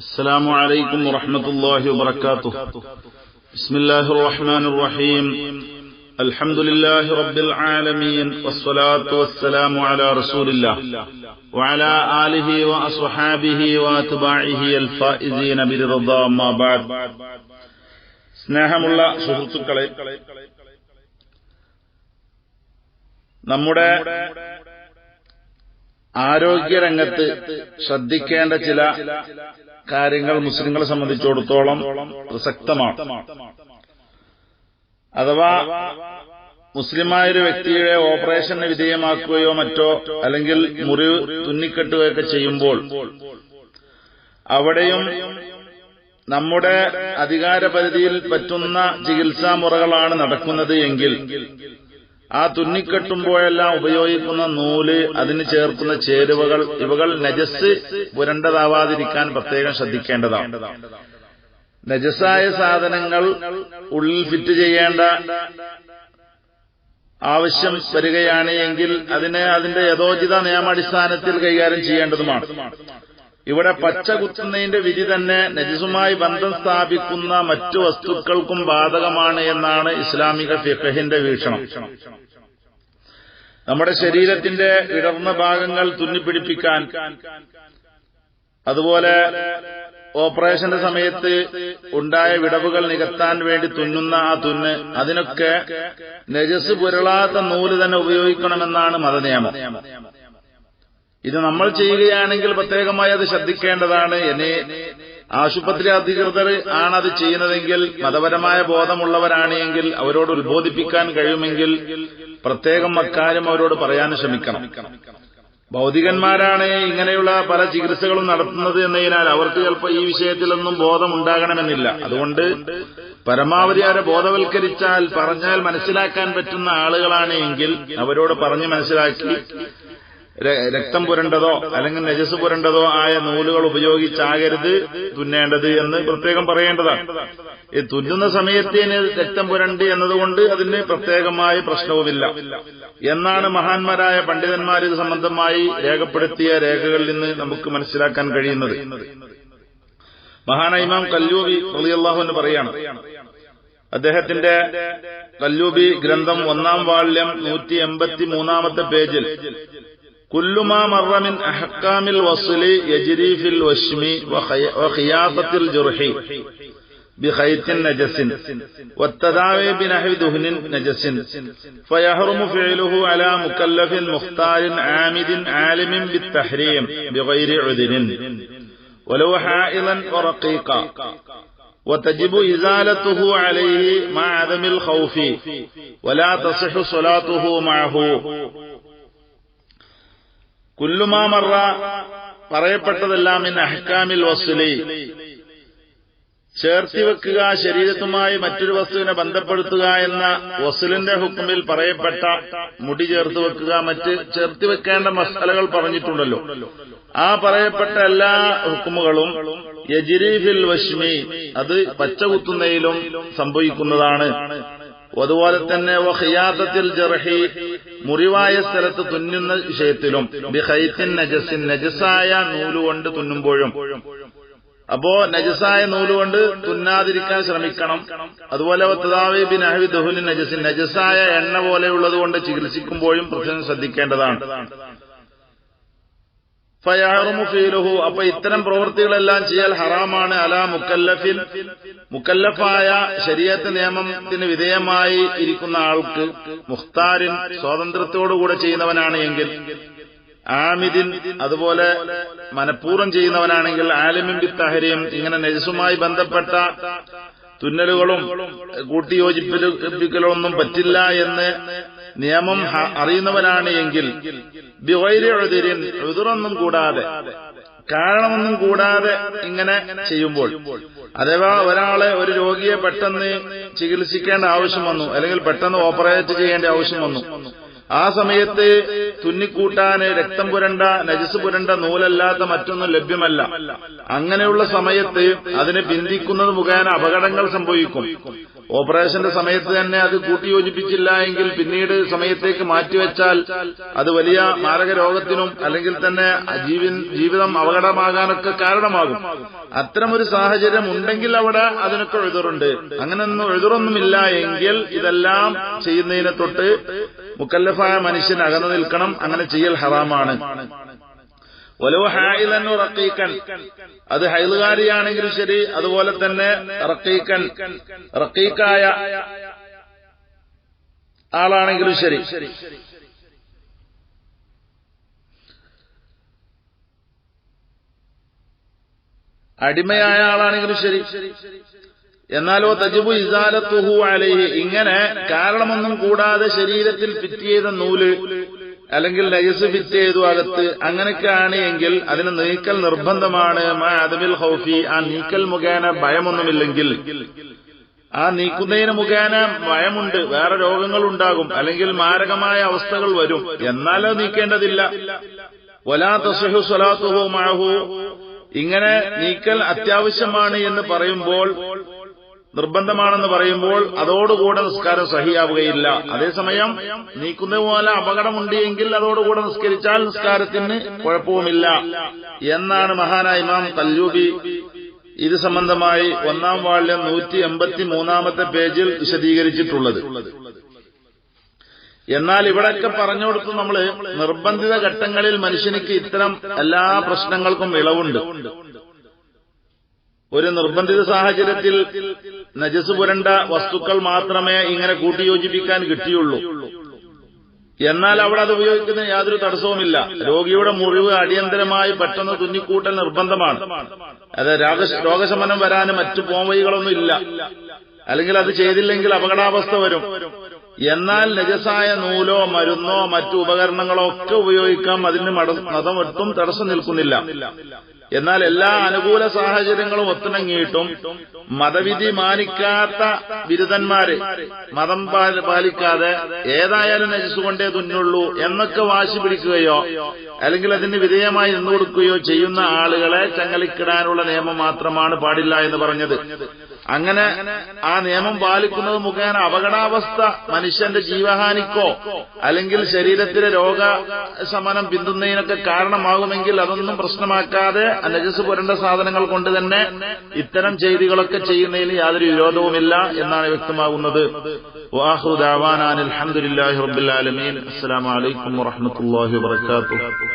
السلام عليكم ورحمة الله وبركاته. بسم الله الرحمن الرحيم. الحمد لله رب العالمين والصلاة والسلام على رسول الله وعلى آله وأصحابه وأتباعه الفائزين برضا ما بعد. സ്നേഹമുള്ള സുഹൃത്തുക്കളെ, നമ്മുടെ ആരോഗ്യരംഗത്ത് ശ്രദ്ധിക്കേണ്ട ചില കാര്യങ്ങൾ മുസ്ലിങ്ങളെ സംബന്ധിച്ചിടത്തോളം പ്രസക്തമാണ്. അഥവാ മുസ്ലിമായൊരു വ്യക്തിയെ ഓപ്പറേഷന് വിധേയമാക്കുകയോ മറ്റോ അല്ലെങ്കിൽ മുറിവ് തുന്നിക്കെട്ടുകയൊക്കെ ചെയ്യുമ്പോൾ അവിടെയും നമ്മുടെ അധികാരപരിധിയിൽ പറ്റുന്ന ചികിത്സാ മുറകളാണ് നടക്കുന്നത് എങ്കിൽ ആ തുന്നിക്കെട്ടുമ്പോഴെല്ലാം ഉപയോഗിക്കുന്ന നൂല്, അതിന് ചേർക്കുന്ന ചേരുവകൾ, ഇവകൾ നജസ് പുരണ്ടതാവാതിരിക്കാൻ പ്രത്യേകം ശ്രദ്ധിക്കേണ്ടതാണ്. നജസായ സാധനങ്ങൾ ഉള്ളിൽ ഫിറ്റ് ചെയ്യേണ്ട ആവശ്യം വരികയാണ് എങ്കിൽ അതിന്റെ യഥോചിത നിയമാടിസ്ഥാനത്തിൽ കൈകാര്യം ചെയ്യേണ്ടതുമാണ്. ഇവിടെ പച്ച കുത്തുന്നതിന്റെ വിധി തന്നെ നജസുമായി ബന്ധം സ്ഥാപിക്കുന്ന മറ്റു വസ്തുക്കൾക്കും ബാധകമാണ് എന്നാണ് ഇസ്ലാമിക ഫിഖഹിന്റെ വീക്ഷണം. നമ്മുടെ ശരീരത്തിന്റെ ഇടർന്ന ഭാഗങ്ങൾ തുന്നിപ്പിടിപ്പിക്കാൻ, അതുപോലെ ഓപ്പറേഷന്റെ സമയത്ത് ഉണ്ടായ വിടവുകൾ നികത്താൻ വേണ്ടി തുന്നുന്ന ആ തുന്ന്, അതിനൊക്കെ നജസ് പുരളാത്ത നൂല് തന്നെ ഉപയോഗിക്കണമെന്നാണ് മതനിയമം. ഇത് നമ്മൾ ചെയ്യുകയാണെങ്കിൽ പ്രത്യേകമായി അത് ശ്രദ്ധിക്കേണ്ടതാണ്. ഇനി ആശുപത്രി അധികൃതർ ആണത് ചെയ്യുന്നതെങ്കിൽ, മതപരമായ ബോധമുള്ളവരാണ് എങ്കിൽ അവരോട് ഉത്ബോധിപ്പിക്കാൻ കഴിയുമെങ്കിൽ പ്രത്യേകം അക്കാര്യം അവരോട് പറയാൻ ശ്രമിക്കണം. ഭൗതികന്മാരാണ് ഇങ്ങനെയുള്ള പല ചികിത്സകളും നടത്തുന്നത് എന്നതിനാൽ അവർക്ക് ചിലപ്പോൾ ഈ വിഷയത്തിലൊന്നും ബോധമുണ്ടാകണമെന്നില്ല. അതുകൊണ്ട് പരമാവധി അവരെ ബോധവൽക്കരിച്ചാൽ, പറഞ്ഞാൽ മനസ്സിലാക്കാൻ പറ്റുന്ന ആളുകളാണ് എങ്കിൽ അവരോട് പറഞ്ഞ് മനസ്സിലാക്കി രക്തം പുരണ്ടതോ അല്ലെങ്കിൽ നജസ് പുരണ്ടതോ ആയ നൂലുകൾ ഉപയോഗിച്ചാകരുത് തുന്നേണ്ടത് എന്ന് പ്രത്യേകം പറയേണ്ടതാണ്. ഈ തുന്നുന്ന സമയത്തിന് രക്തം പുരണ്ട് എന്നതുകൊണ്ട് അതിന് പ്രത്യേകമായ പ്രശ്നവുമില്ല എന്നാണ് മഹാന്മാരായ പണ്ഡിതന്മാർ ഇത് സംബന്ധമായി രേഖപ്പെടുത്തിയ രേഖകളിൽ നിന്ന് നമുക്ക് മനസ്സിലാക്കാൻ കഴിയുന്നത്. മഹാനായ ഇമാം കല്ലൂബി റളിയല്ലാഹു അൻഹു പറയാണ്, അദ്ദേഹത്തിന്റെ കല്ലൂബി ഗ്രന്ഥം 1-ാം വാള്യം 183-ാമത്തെ പേജിൽ, كل ما مر من أحكام الوصل يجري في الوشم وخياطة الجرح بخيط نجس والتداوي بنحو دهن نجس فيحرم فعله على مكلف مختار عامد عالم بالتحريم بغير عذر ولو حائلا ورقيقا وتجب إزالته عليه مع عدم الخوف ولا تصح صلاته معه. കുല്ലുമാമറ പറയപ്പെട്ടതെല്ലാം മിൻ അഹ്കാമിൽ വസ്ലി, ചേർത്തിവെക്കുക, ശരീരത്തുമായി മറ്റൊരു വസ്തുവിനെ ബന്ധപ്പെടുത്തുക എന്ന വസ്ലിന്റെ ഹുക്മിൽ പറയപ്പെട്ട മുടി ചേർത്ത് വെക്കുക, മറ്റ് ചേർത്തിവെക്കേണ്ട മസാലകൾ പറഞ്ഞിട്ടുണ്ടല്ലോ. ആ പറയപ്പെട്ട എല്ലാ ഹുക്മുകളും യജ്രി ഫിൽ വശ്മി, അത് പച്ച കുത്തുന്നതിലും സംഭവിക്കുന്നതാണ്. അതുപോലെ തന്നെ വഖിയാതത്തിൽ ജർഹി, മുറിവായ സ്ഥലത്ത് തുന്നുന്ന വിഷയത്തിലും ബിഖൈത്തിൻ നജസിൻ, നജസായ നൂലുകൊണ്ട് തുന്നുമ്പോഴും. അപ്പോ നജസായ നൂലുകൊണ്ട് തുന്നാതിരിക്കാൻ ശ്രമിക്കണം. അതുപോലെ തദാവി ബിനഹ്വി ദുഹുനി നജസിൻ, നജസായ എണ്ണ പോലെയുള്ളത് കൊണ്ട് ചികിത്സിക്കുമ്പോഴും പ്രത്യേകം ശ്രദ്ധിക്കേണ്ടതാണ്. ഫയഹറുമു ഫീലുഹു, അപ്പൊ ഇത്തരം പ്രവൃത്തികളെല്ലാം ചെയ്യൽ ഹറാമാണ്. അലാ മുക്കല്ലഫിൻ, മുക്കല്ലഫായ ശരീഅത്ത് നിയമത്തിന് വിധേയമായി ഇരിക്കുന്ന ആൾക്ക്, മുഖ്താരിൻ സ്വാതന്ത്ര്യത്തോടുകൂടെ ചെയ്യുന്നവനാണ് എങ്കിൽ, ആമിദിൻ അതുപോലെ മനഃപൂർവ്വം ചെയ്യുന്നവനാണെങ്കിൽ, ആലിമിൻ ബിത്തഹരീം, ഇങ്ങനെ നജസുമായി ബന്ധപ്പെട്ട തുന്നലുകളും കൂട്ടിയോജിപ്പിക്കലൊന്നും പറ്റില്ല എന്ന് നിയമം അറിയുന്നവനാണ് എങ്കിൽ, ബിഗൈരി ഉദ്രിൻ, ഉദ്റൊന്നും കൂടാതെ, കാരണമൊന്നും കൂടാതെ ഇങ്ങനെ ചെയ്യുമ്പോൾ, അഥവാ ഒരു രോഗിയെ പെട്ടെന്ന് ചികിത്സിക്കേണ്ട ആവശ്യം വന്നു, അല്ലെങ്കിൽ പെട്ടെന്ന് ഓപ്പറേറ്റ് ചെയ്യേണ്ട ആവശ്യം വന്നു, ആ സമയത്ത് തുന്നിക്കൂട്ടാന് രക്തം പുരണ്ട നജസ് പുരണ്ട നൂലല്ലാത്ത മറ്റൊന്നും ലഭ്യമല്ല. അങ്ങനെയുള്ള സമയത്ത് അതിനെ ബന്ധിക്കുന്നത് മുഖേന അപകടങ്ങൾ സംഭവിക്കും. ഓപ്പറേഷന്റെ സമയത്ത് തന്നെ അത് കൂട്ടിയോജിപ്പിച്ചില്ല എങ്കിൽ പിന്നീട് സമയത്തേക്ക് മാറ്റിവെച്ചാൽ അത് വലിയ മാരക രോഗത്തിനും അല്ലെങ്കിൽ തന്നെ ജീവിതം അപകടമാകാനൊക്കെ കാരണമാകും. അത്തരമൊരു സാഹചര്യം ഉണ്ടെങ്കിൽ അവിടെ അതിനൊക്കെ എഴുതുറുണ്ട്. അങ്ങനെയൊന്നും എഴുതുറൊന്നുമില്ല എങ്കിൽ ഇതെല്ലാം ചെയ്യുന്നതിനെ തൊട്ട് മുക്കല്ലഫായ മനുഷ്യൻ അകന്നു നിൽക്കണം. അങ്ങനെ ചെയ്യൽ ഹറാമാണ്. വലോ ഹായിലൻ റഖീഖൻ, അത് ഹൈലുകാരിയാണെങ്കിലും ശരി, അതുപോലെ തന്നെ റഖീഖൻ റഖീഖായ ആളാണെങ്കിലും ശരി. അടിമയായ ആളാണെങ്കിലും ശരി. എന്നാലോ തജിബു ഇസാലത്തുഹു അലൈഹി, ഇങ്ങനെ കാരണമൊന്നും കൂടാതെ ശരീരത്തിൽ ഫിറ്റ് ചെയ്ത നൂല് അല്ലെങ്കിൽ നജസ് ഫിറ്റ് ചെയ്തു അകത്ത്, അങ്ങനെയൊക്കെയാണ് എങ്കിൽ അതിന് നീക്കൽ നിർബന്ധമാണ്. അദമിൽ ഖൗഫി, ആ നീക്കൽ മുഖേന ഭയമൊന്നുമില്ലെങ്കിൽ, ആ നീക്കുന്നതിന് മുഖേന ഭയമുണ്ട്, വേറെ രോഗങ്ങളുണ്ടാകും, അല്ലെങ്കിൽ മാരകമായ അവസ്ഥകൾ വരും, എന്നാലോ നീക്കേണ്ടതില്ല. വലാ തസ്ഹു സ്വലാത്തുഹു മഅഹു, ഇങ്ങനെ നീക്കൽ അത്യാവശ്യമാണ് എന്ന് പറയുമ്പോൾ, നിർബന്ധമാണെന്ന് പറയുമ്പോൾ അതോടുകൂടെ നിസ്കാരം സഹിയാവുകയില്ല. അതേസമയം നീക്കുന്നത് പോലെ അപകടമുണ്ട് എങ്കിൽ അതോടുകൂടെ നിസ്കരിച്ചാൽ നിസ്കാരത്തിന് കുഴപ്പവുമില്ല എന്നാണ് മഹാനായ ഇമാം ഖല്ലൂബി ഇത് സംബന്ധമായി 1-ാം വാള്യം 183-ാമത്തെ പേജിൽ വിശദീകരിച്ചിട്ടുള്ളത്. എന്നാൽ ഇവിടെയൊക്കെ പറഞ്ഞു കൊടുത്തു നമ്മള് നിർബന്ധിത ഘട്ടങ്ങളിൽ മനുഷ്യനിക്ക് ഇത്തരം എല്ലാ പ്രശ്നങ്ങൾക്കും ഇളവുണ്ട്. ഒരു നിർബന്ധിത സാഹചര്യത്തിൽ നജസ് പുരണ്ട വസ്തുക്കൾ മാത്രമേ ഇങ്ങനെ കൂട്ടിയോജിപ്പിക്കാൻ കിട്ടിയുള്ളൂ. എന്നാൽ അവിടെ അത് ഉപയോഗിക്കുന്നതിന് യാതൊരു തടസ്സവുമില്ല. രോഗിയുടെ മുറിവ് അടിയന്തരമായി പെട്ടെന്ന് തുന്നിക്കൂട്ടൽ നിർബന്ധമാണ്. അത് രോഗശമനം വരാനും മറ്റു പോംവഴികളൊന്നും ഇല്ല. അല്ലെങ്കിൽ അത് ചെയ്തില്ലെങ്കിൽ അപകടാവസ്ഥ വരും. എന്നാൽ നജസായ നൂലോ മരുന്നോ മറ്റു ഉപകരണങ്ങളോ ഒക്കെ ഉപയോഗിക്കാം. അതിന് മതമൊട്ടും തടസ്സം നിൽക്കുന്നില്ല. എന്നാൽ എല്ലാ അനുകൂല സാഹചര്യങ്ങളും ഒത്തിണങ്ങിയിട്ടും മതവിധി മാനിക്കാത്ത ബിരുദന്മാര് മതം പാലിക്കാതെ ഏതായാലും നജസ് കൊണ്ടേ തുന്നുള്ളൂ എന്നൊക്കെ വാശി പിടിക്കുകയോ അല്ലെങ്കിൽ അതിന് വിധേയമായി നിന്നുകൊടുക്കുകയോ ചെയ്യുന്ന ആളുകളെ ചങ്ങലിക്കിടാനുള്ള നിയമം മാത്രമാണ് പാടില്ല എന്ന് പറഞ്ഞത്. അങ്ങനെ ആ നിയമം പാലിക്കുന്നത് മുഖേന അപകടാവസ്ഥ മനുഷ്യന്റെ ജീവഹാനിക്കോ അല്ലെങ്കിൽ ശരീരത്തിലെ രോഗശമനം പിന്തുന്നതിനൊക്കെ കാരണമാകുമെങ്കിൽ അതൊന്നും പ്രശ്നമാക്കാതെ നജസ് പുരണ്ട സാധനങ്ങൾ കൊണ്ട് തന്നെ ഇത്തരം ചെയ്തികളൊക്കെ ചെയ്യുന്നതിന് യാതൊരു വിരോധവുമില്ല എന്നാണ് വ്യക്തമാകുന്നത്. വആഖിറു ദഅവാനാ അൽഹംദുലില്ലാഹി റബ്ബിൽ ആലമീൻ. അസ്സലാമു അലൈക്കും വറഹ്മത്തുള്ളാഹി വബറകാതുഹു.